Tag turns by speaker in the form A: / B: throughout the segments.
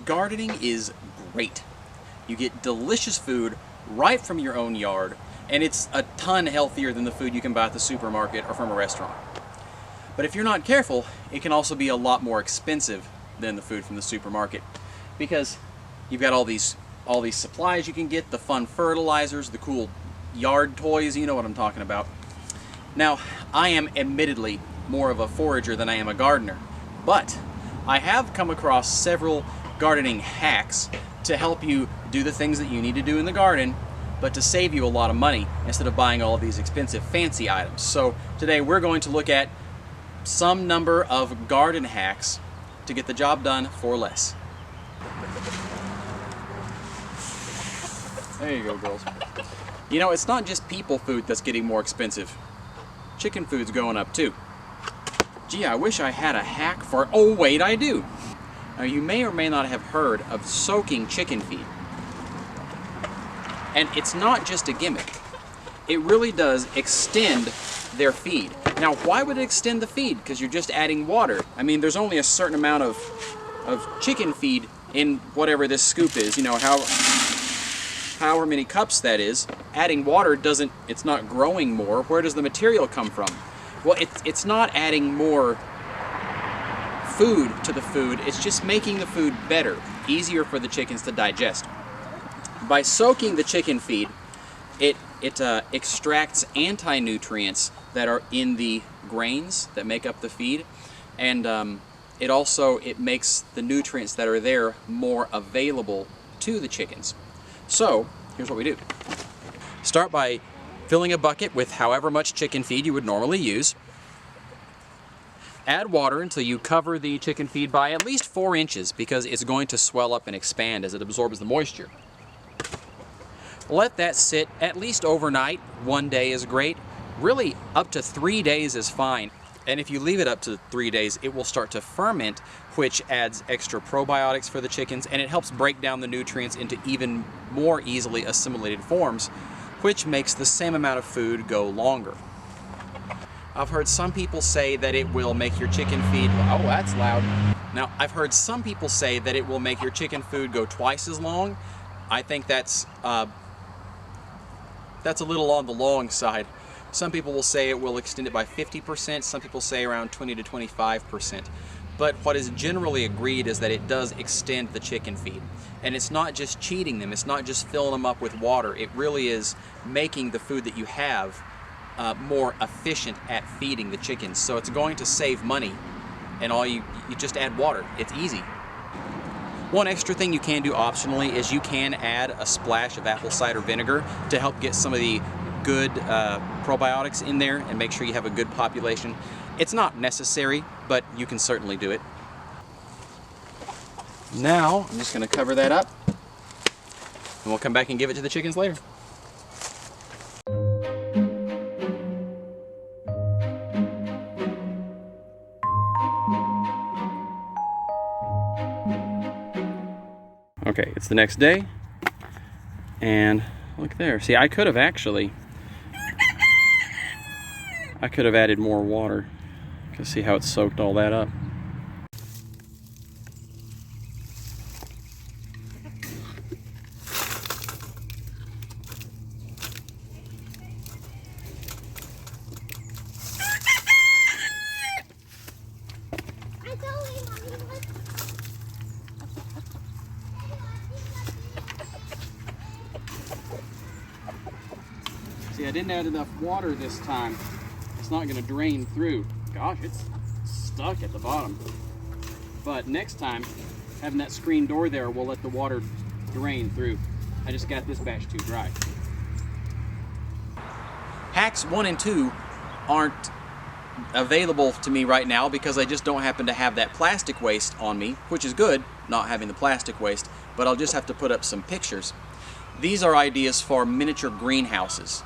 A: Gardening is great. You get delicious food right from your own yard, and it's a ton healthier than the food you can buy at the supermarket or from a restaurant. But if you're not careful, it can also be a lot more expensive than the food from the supermarket, because you've got all these supplies you can get, the fun fertilizers, the cool yard toys, you know what I'm talking about. Now, I am admittedly more of a forager than I am a gardener, but I have come across several gardening hacks to help you do the things that you need to do in the garden, but to save you a lot of money instead of buying all of these expensive fancy items. So today we're going to look at some number of garden hacks to get the job done for less. There you go, girls. You know, it's not just people food that's getting more expensive. Chicken food's going up too. Gee, I wish I had a hack for... Oh wait, I do! Now you may or may not have heard of soaking chicken feed. And it's not just a gimmick. It really does extend their feed. Now why would it extend the feed? Because you're just adding water. I mean, there's only a certain amount of chicken feed in whatever this scoop is. You know, however many cups that is. Adding water doesn't, it's not growing more. Where does the material come from? Well, it's not adding more food to the food, it's just making the food better, easier for the chickens to digest. By soaking the chicken feed, it extracts anti-nutrients that are in the grains that make up the feed, and it makes the nutrients that are there more available to the chickens. So, here's what we do. Start by filling a bucket with however much chicken feed you would normally use. Add water until you cover the chicken feed by at least 4 inches, because it's going to swell up and expand as it absorbs the moisture. Let that sit at least overnight. 1 day is great. Really, up to 3 days is fine. And if you leave it up to 3 days, it will start to ferment, which adds extra probiotics for the chickens, and it helps break down the nutrients into even more easily assimilated forms, which makes the same amount of food go longer. I've heard some people say that it will make your chicken feed... Oh, that's loud. Now, I've heard some people say that it will make your chicken food go twice as long. I think that's a little on the long side. Some people will say it will extend it by 50%, some people say around 20 to 25%. But what is generally agreed is that it does extend the chicken feed. And it's not just cheating them, it's not just filling them up with water, it really is making the food that you have more efficient at feeding the chickens. So it's going to save money, and you just add water. It's easy. One extra thing you can do optionally is you can add a splash of apple cider vinegar to help get some of the good probiotics in there and make sure you have a good population. It's not necessary, but you can certainly do it. Now, I'm just going to cover that up, and we'll come back and give it to the chickens later. Okay, it's the next day, and look there. See, I could have added more water. You can see how it soaked all that up. See, I didn't add enough water this time. It's not going to drain through. Gosh, it's stuck at the bottom. But next time, having that screen door there will let the water drain through. I just got this batch too dry. Hacks 1 and 2 aren't available to me right now because I just don't happen to have that plastic waste on me, which is good, not having the plastic waste, but I'll just have to put up some pictures. These are ideas for miniature greenhouses.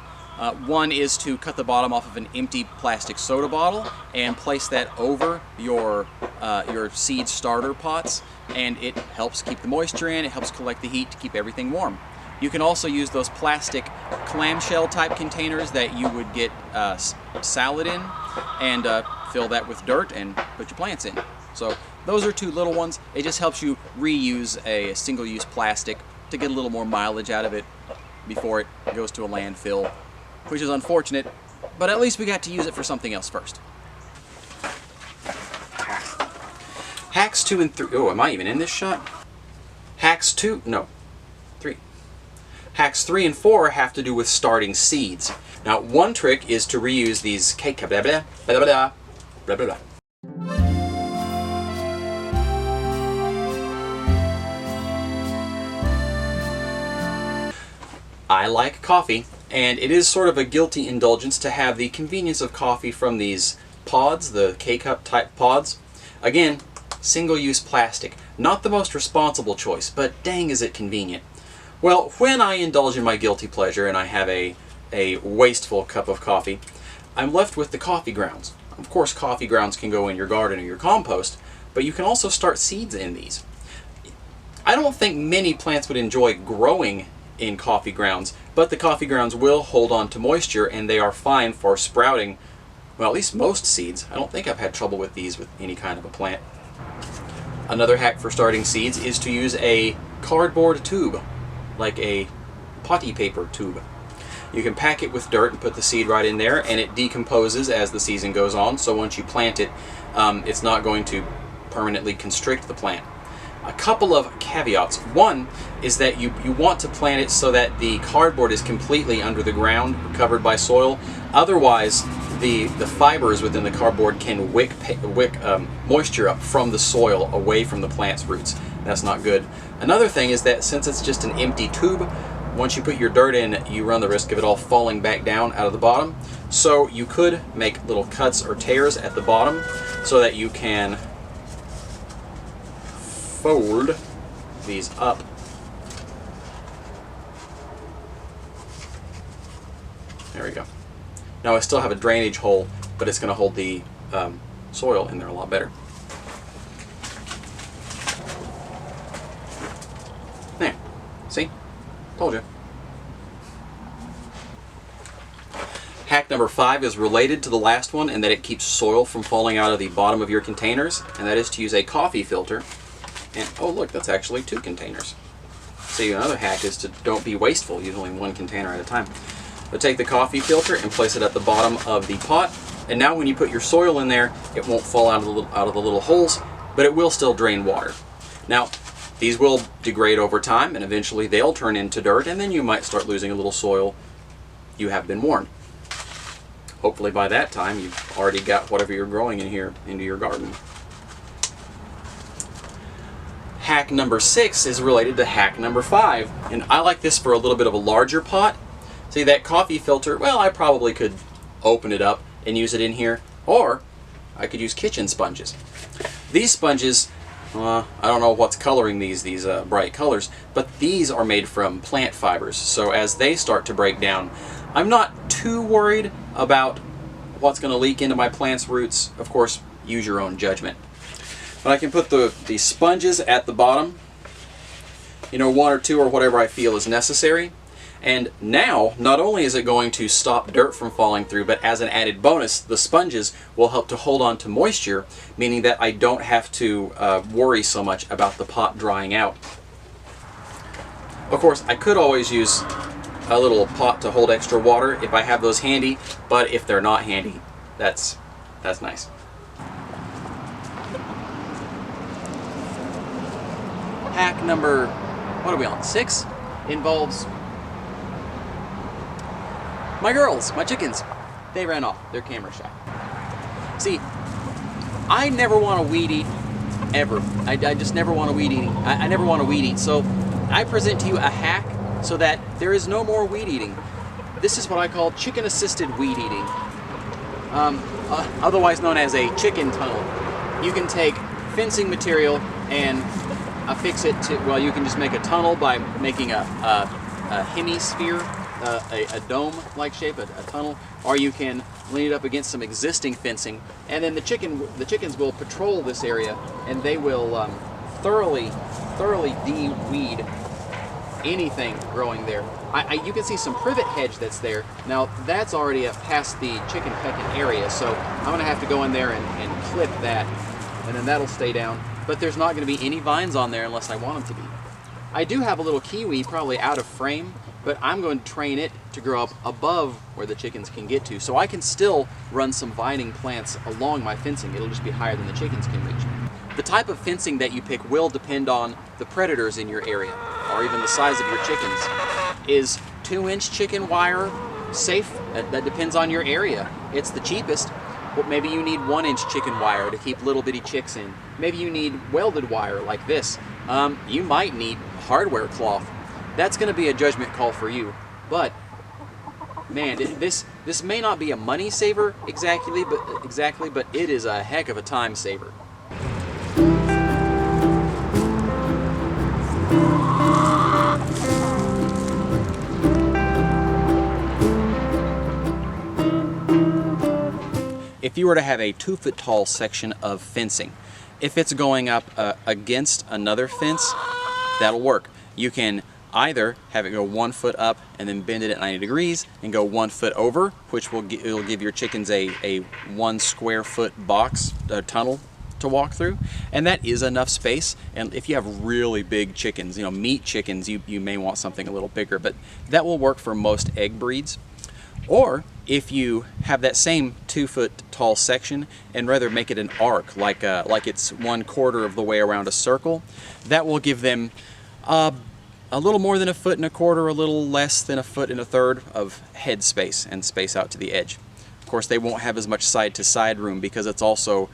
A: One is to cut the bottom off of an empty plastic soda bottle and place that over your seed starter pots, and it helps keep the moisture in, it helps collect the heat to keep everything warm. You can also use those plastic clamshell type containers that you would get salad in, and fill that with dirt and put your plants in. So Those are two little ones. It just helps you reuse a single-use plastic to get a little more mileage out of it before it goes to a landfill, which is unfortunate, but at least we got to use it for something else first. Hacks 2 and 3. Oh, am I even in this shot? Hacks 2, no, 3. Hacks 3 and 4 have to do with starting seeds. Now, one trick is to reuse these cake. Blah, blah, blah, blah, blah, blah, blah. I like coffee, and it is sort of a guilty indulgence to have the convenience of coffee from these pods, the K-Cup type pods. Again, single-use plastic. Not the most responsible choice, but dang is it convenient. Well, when I indulge in my guilty pleasure and I have a wasteful cup of coffee, I'm left with the coffee grounds. Of course, coffee grounds can go in your garden or your compost, but you can also start seeds in these. I don't think many plants would enjoy growing in coffee grounds, but the coffee grounds will hold on to moisture and they are fine for sprouting, well, at least most seeds. I don't think I've had trouble with these with any kind of a plant. Another hack for starting seeds is to use a cardboard tube, like a potty paper tube. You can pack it with dirt and put the seed right in there, and it decomposes as the season goes on, so once you plant it, it's not going to permanently constrict the plant. A couple of caveats. One is that you want to plant it so that the cardboard is completely under the ground, covered by soil. Otherwise, the fibers within the cardboard can wick moisture up from the soil away from the plant's roots. That's not good. Another thing is that since it's just an empty tube, once you put your dirt in, you run the risk of it all falling back down out of the bottom. So you could make little cuts or tears at the bottom so that you can fold these up. There we go. Now I still have a drainage hole, but it's going to hold the soil in there a lot better. There. See? Told you. Hack number 5 is related to the last one in that it keeps soil from falling out of the bottom of your containers, and that is to use a coffee filter. And oh look, that's actually 2 containers. See, another hack is to don't be wasteful, use only 1 container at a time. But take the coffee filter and place it at the bottom of the pot, and now when you put your soil in there, it won't fall out of the little holes, but it will still drain water. Now, these will degrade over time, and eventually they'll turn into dirt, and then you might start losing a little soil. You have been warned. Hopefully by that time you've already got whatever you're growing in here into your garden. Hack number 6 is related to hack number 5, and I like this for a little bit of a larger pot. See, that coffee filter, well, I probably could open it up and use it in here, or I could use kitchen sponges. These sponges, I don't know what's coloring these bright colors, but these are made from plant fibers, so as they start to break down, I'm not too worried about what's going to leak into my plant's roots. Of course, use your own judgment. But I can put the sponges at the bottom, you know, 1 or 2 or whatever I feel is necessary. And now, not only is it going to stop dirt from falling through, but as an added bonus, the sponges will help to hold on to moisture, meaning that I don't have to worry so much about the pot drying out. Of course, I could always use a little pot to hold extra water if I have those handy, but if they're not handy, that's nice. Hack number, what are we on, 6? Involves my girls, my chickens. They ran off. They're camera shy. See, I never want to weed eat, ever. I just never want to weed eating. I never want to weed eat. So I present to you a hack so that there is no more weed eating. This is what I call chicken-assisted weed eating, otherwise known as a chicken tunnel. You can take fencing material and affix it to, well, you can just make a tunnel by making a hemisphere, a dome-like shape, a tunnel, or you can lean it up against some existing fencing, and then the chickens will patrol this area, and they will thoroughly de-weed anything growing there. You can see some privet hedge that's there. Now that's already past the chicken pecking area, so I'm going to have to go in there and clip that, and then that'll stay down. but there's not going to be any vines on there unless I want them to be. I do have a little kiwi, probably out of frame, but I'm going to train it to grow up above where the chickens can get to, so I can still run some vining plants along my fencing. It'll just be higher than the chickens can reach. The type of fencing that you pick will depend on the predators in your area, or even the size of your chickens. Is 2-inch chicken wire safe? That depends on your area. It's the cheapest. But maybe you need 1-inch chicken wire to keep little bitty chicks in. Maybe you need welded wire like this. You might need hardware cloth. That's going to be a judgment call for you. But man, this may not be a money saver exactly, but it is a heck of a time saver. If you were to have a 2-foot tall section of fencing, if it's going up against another fence, that'll work. You can either have it go 1 foot up and then bend it at 90 degrees and go 1 foot over, which will it'll give your chickens a 1 square foot box tunnel to walk through, and that is enough space. And if you have really big chickens, meat chickens, you may want something a little bigger, but that will work for most egg breeds. Or if you have that same 2-foot tall section and rather make it an arc, like it's 1/4 of the way around a circle, that will give them a little more than 1.25 feet, a little less than 1.33 feet of head space and space out to the edge. Of course, they won't have as much side-to-side room because it's also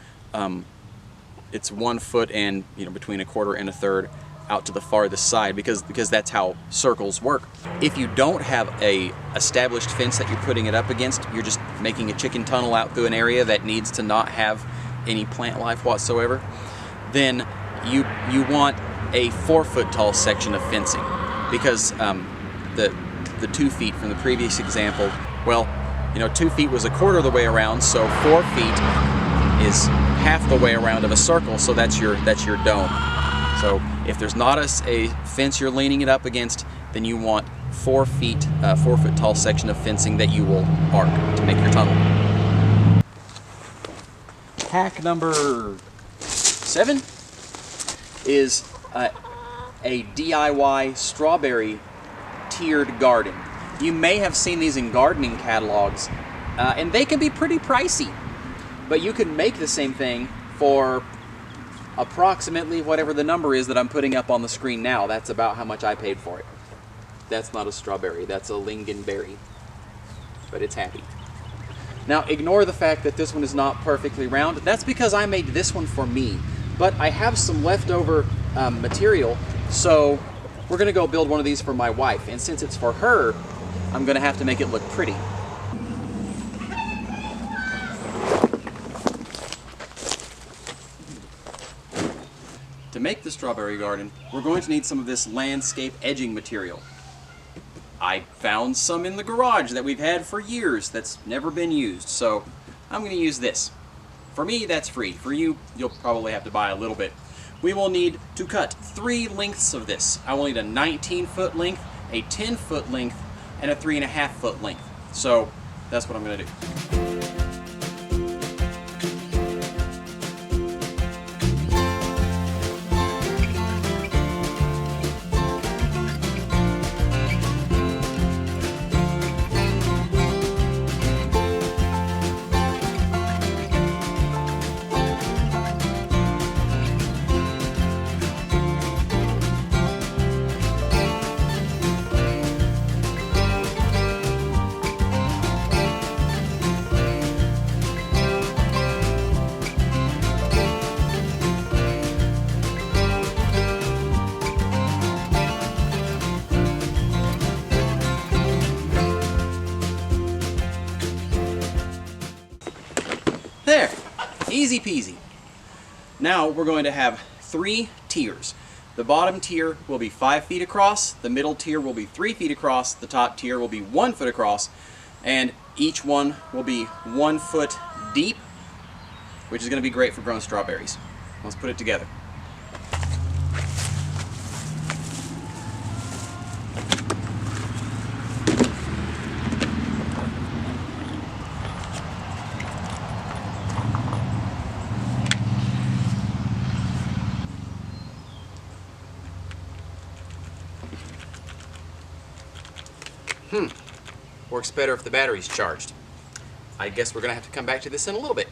A: it's 1 foot and between 1/4 and 1/3 out to the farthest side, because that's how circles work. If you don't have a established fence that you're putting it up against, you're just making a chicken tunnel out through an area that needs to not have any plant life whatsoever, then you want a 4-foot tall section of fencing, because the 2 feet from the previous example, well, 2 feet was 1/4 of the way around, so 4 feet is half the way around of a circle, so that's your dome. So if there's not a fence you're leaning it up against, then you want 4 foot tall section of fencing that you will arc to make your tunnel. Hack number 7 is a DIY strawberry tiered garden. You may have seen these in gardening catalogs, and they can be pretty pricey, but you can make the same thing for approximately whatever the number is that I'm putting up on the screen now. That's about how much I paid for it. That's not a strawberry, that's a lingonberry, but it's happy. Now ignore the fact that this one is not perfectly round. That's because I made this one for me, but I have some leftover material, so we're gonna go build one of these for my wife, and since it's for her, I'm gonna have to make it look pretty. To make the strawberry garden, we're going to need some of this landscape edging material. I found some in the garage that we've had for years that's never been used, so I'm going to use this. For me, that's free. For you, you'll probably have to buy a little bit. We will need to cut 3 lengths of this. I will need a 19-foot length, a 10-foot length, and a 3.5-foot length. So that's what I'm going to do. There, easy peasy. Now we're going to have 3 tiers. The bottom tier will be 5 feet across, the middle tier will be 3 feet across, the top tier will be 1 foot across, and each one will be 1 foot deep, which is going to be great for growing strawberries. Let's put it together. Works better if the battery's charged. I guess we're gonna have to come back to this in a little bit.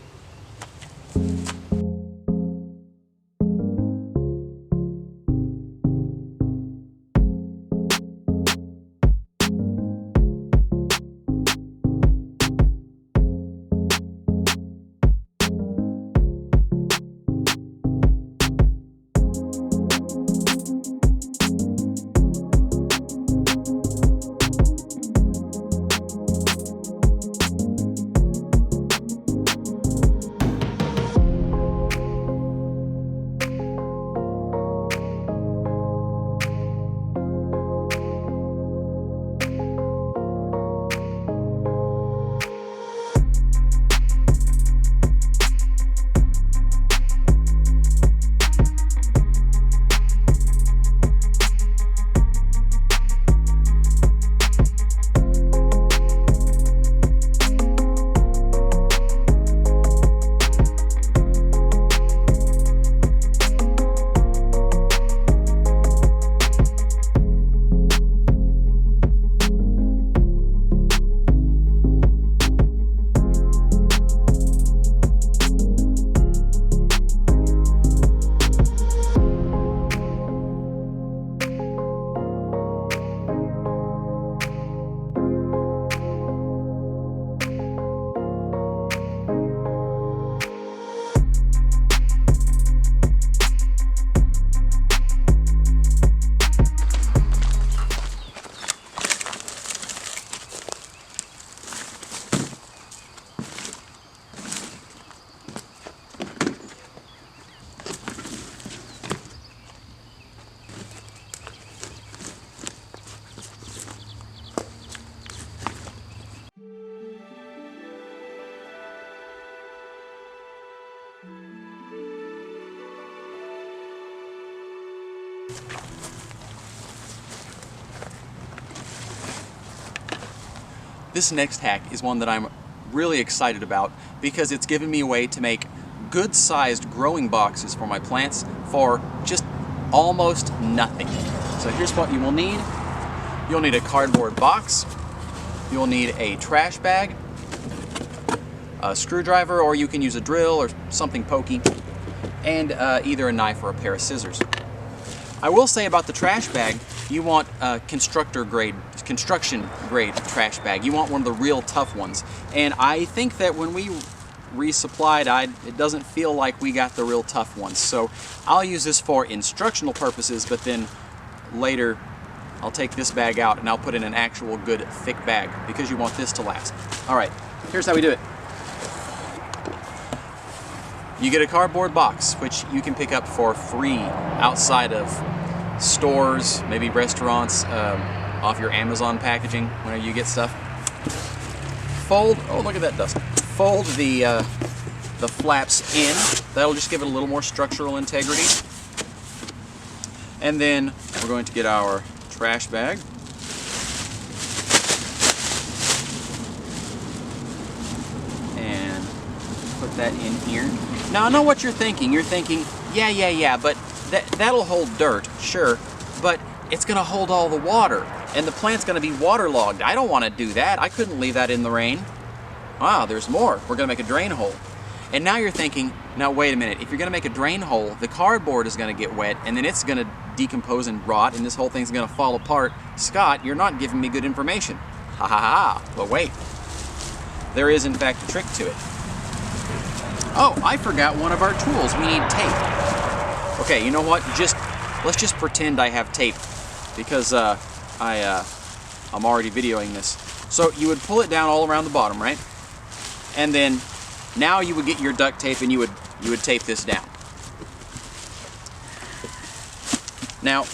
A: This next hack is one that I'm really excited about because it's given me a way to make good-sized growing boxes for my plants for just almost nothing. So here's what you will need. You'll need a cardboard box, you'll need a trash bag, a screwdriver, or you can use a drill or something pokey, and either a knife or a pair of scissors. I will say about the trash bag, you want a construction grade trash bag. You want one of the real tough ones. And I think that when we resupplied, it doesn't feel like we got the real tough ones. So I'll use this for instructional purposes, but then later I'll take this bag out and I'll put in an actual good thick bag because you want this to last. All right, here's how we do it. You get a cardboard box, which you can pick up for free outside of stores, maybe restaurants, off your Amazon packaging whenever you get stuff. Fold, oh look at that dust. Fold the flaps in. That'll just give it a little more structural integrity. And then we're going to get our trash bag. And put that in here. Now I know what you're thinking. You're thinking, yeah, but that'll hold dirt, sure, but it's gonna hold all the water and the plant's gonna be waterlogged. I don't wanna do that. I couldn't leave that in the rain. Wow, there's more. We're gonna make a drain hole. And now you're thinking, now wait a minute, if you're gonna make a drain hole, the cardboard is gonna get wet and then it's gonna decompose and rot and this whole thing's gonna fall apart. Scott, you're not giving me good information. Ha ha ha, but wait. There is in fact a trick to it. Oh, I forgot one of our tools. We need tape. Okay, you know what? Let's just pretend I have tape because I'm already videoing this. So you would pull it down all around the bottom, right? And then now you would get your duct tape and you would tape this down. Now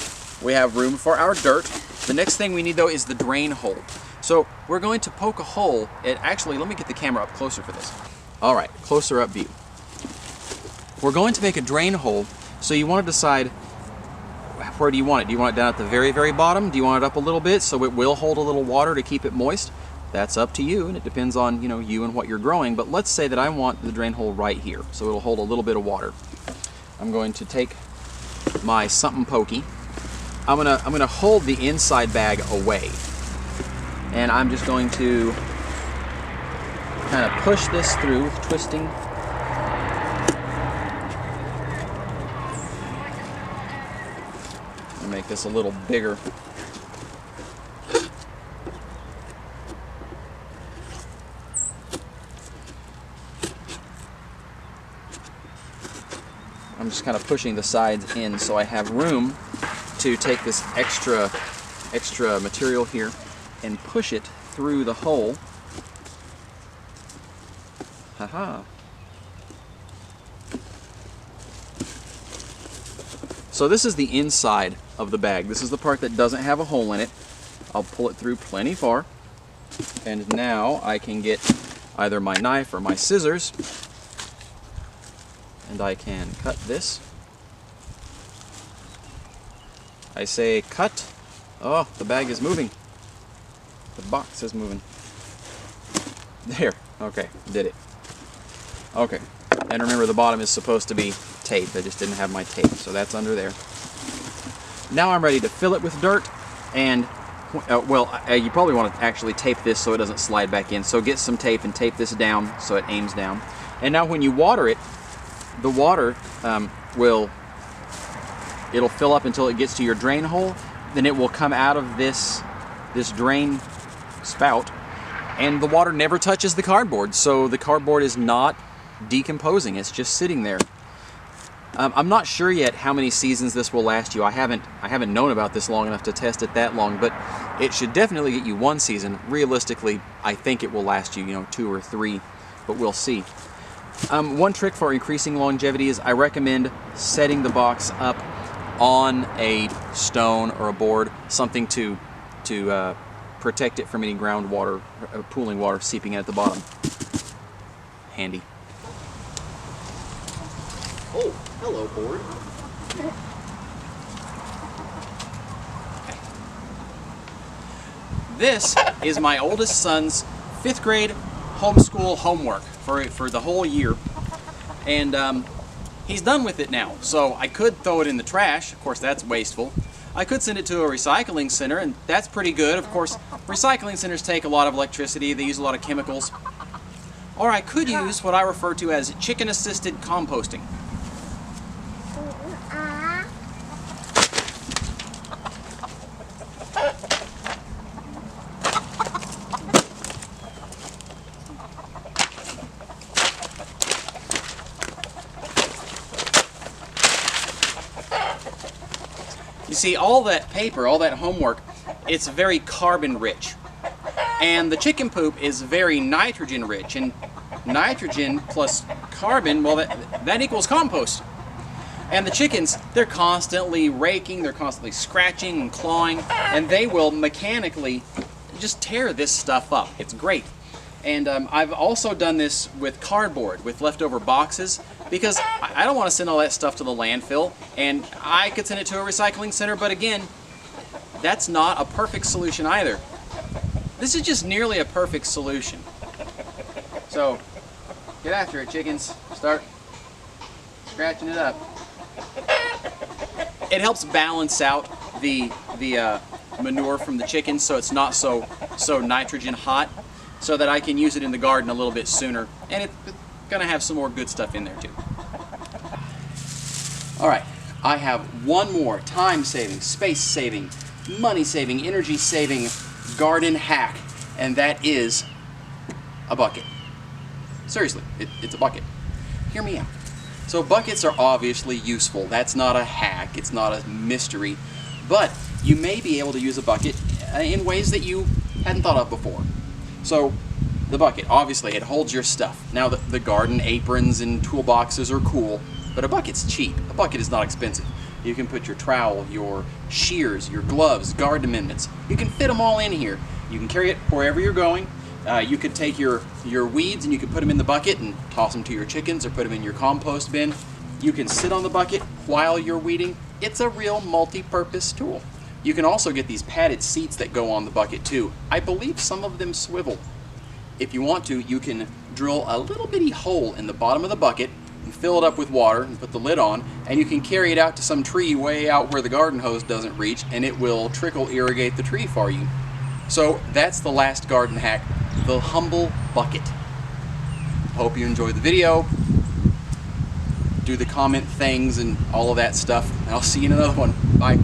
A: we have room for our dirt. The next thing we need though is the drain hole. So we're going to poke a hole. Actually, let me get the camera up closer for this. All right, closer up view. We're going to make a drain hole, so you want to decide where do you want it. Do you want it down at the very, very bottom? Do you want it up a little bit so it will hold a little water to keep it moist? That's up to you, and it depends on you and what you're growing. But let's say that I want the drain hole right here, so it'll hold a little bit of water. I'm going to take my something pokey. I'm gonna hold the inside bag away, and I'm just going to kind of push this through with twisting. And make this a little bigger. I'm just kind of pushing the sides in so I have room to take this extra material here and push it through the hole. Haha. So this is the inside of the bag. This is the part that doesn't have a hole in it. I'll pull it through plenty far. And now I can get either my knife or my scissors, and I can cut this. I say cut. Oh, the bag is moving. The box is moving. There. Okay, did it. Okay, and remember the bottom is supposed to be taped. I just didn't have my tape, so that's under there. Now I'm ready to fill it with dirt, and you probably want to actually tape this so it doesn't slide back in. So get some tape and tape this down so it aims down. And now when you water it, the water it'll fill up until it gets to your drain hole. Then it will come out of this drain spout, and the water never touches the cardboard. So the cardboard is not decomposing, it's just sitting there. I'm not sure yet how many seasons this will last you. I haven't known about this long enough to test it that long, but it should definitely get you one season. Realistically, I think it will last you, 2 or 3, but we'll see. One trick for increasing longevity is I recommend setting the box up on a stone or a board, something to protect it from any groundwater, pooling water seeping in at the bottom. Handy. Oh, hello, board. This is my oldest son's 5th grade homeschool homework for the whole year, and he's done with it now. So I could throw it in the trash. Of course, that's wasteful. I could send it to a recycling center, and that's pretty good. Of course, recycling centers take a lot of electricity. They use a lot of chemicals. Or I could use what I refer to as chicken-assisted composting. You see, all that paper, all that homework, it's very carbon rich. And the chicken poop is very nitrogen rich. And nitrogen plus carbon, well, that equals compost. And the chickens, they're constantly raking, they're constantly scratching and clawing, and they will mechanically just tear this stuff up. It's great. And I've also done this with cardboard, with leftover boxes, because I don't want to send all that stuff to the landfill, and I could send it to a recycling center, but again, that's not a perfect solution either. This is just nearly a perfect solution. So, get after it, chickens. Start scratching it up. It helps balance out the manure from the chickens, so it's not so nitrogen hot, so that I can use it in the garden a little bit sooner, and it's gonna have some more good stuff in there too. All right, I have one more time-saving, space-saving, money-saving, energy-saving garden hack, and that is a bucket. Seriously, it's a bucket. Hear me out. So buckets are obviously useful. That's not a hack, it's not a mystery, but you may be able to use a bucket in ways that you hadn't thought of before. So the bucket, obviously it holds your stuff. Now the garden aprons and toolboxes are cool, but a bucket's cheap. A bucket is not expensive. You can put your trowel, your shears, your gloves, garden amendments. You can fit them all in here. You can carry it wherever you're going. You could take your weeds and you could put them in the bucket and toss them to your chickens or put them in your compost bin. You can sit on the bucket while you're weeding. It's a real multi-purpose tool. You can also get these padded seats that go on the bucket too. I believe some of them swivel. If you want to, you can drill a little bitty hole in the bottom of the bucket and fill it up with water and put the lid on, and you can carry it out to some tree way out where the garden hose doesn't reach, and it will trickle irrigate the tree for you. So that's the last garden hack, the humble bucket. Hope you enjoyed the video. Do the comment things and all of that stuff. And I'll see you in another one. Bye.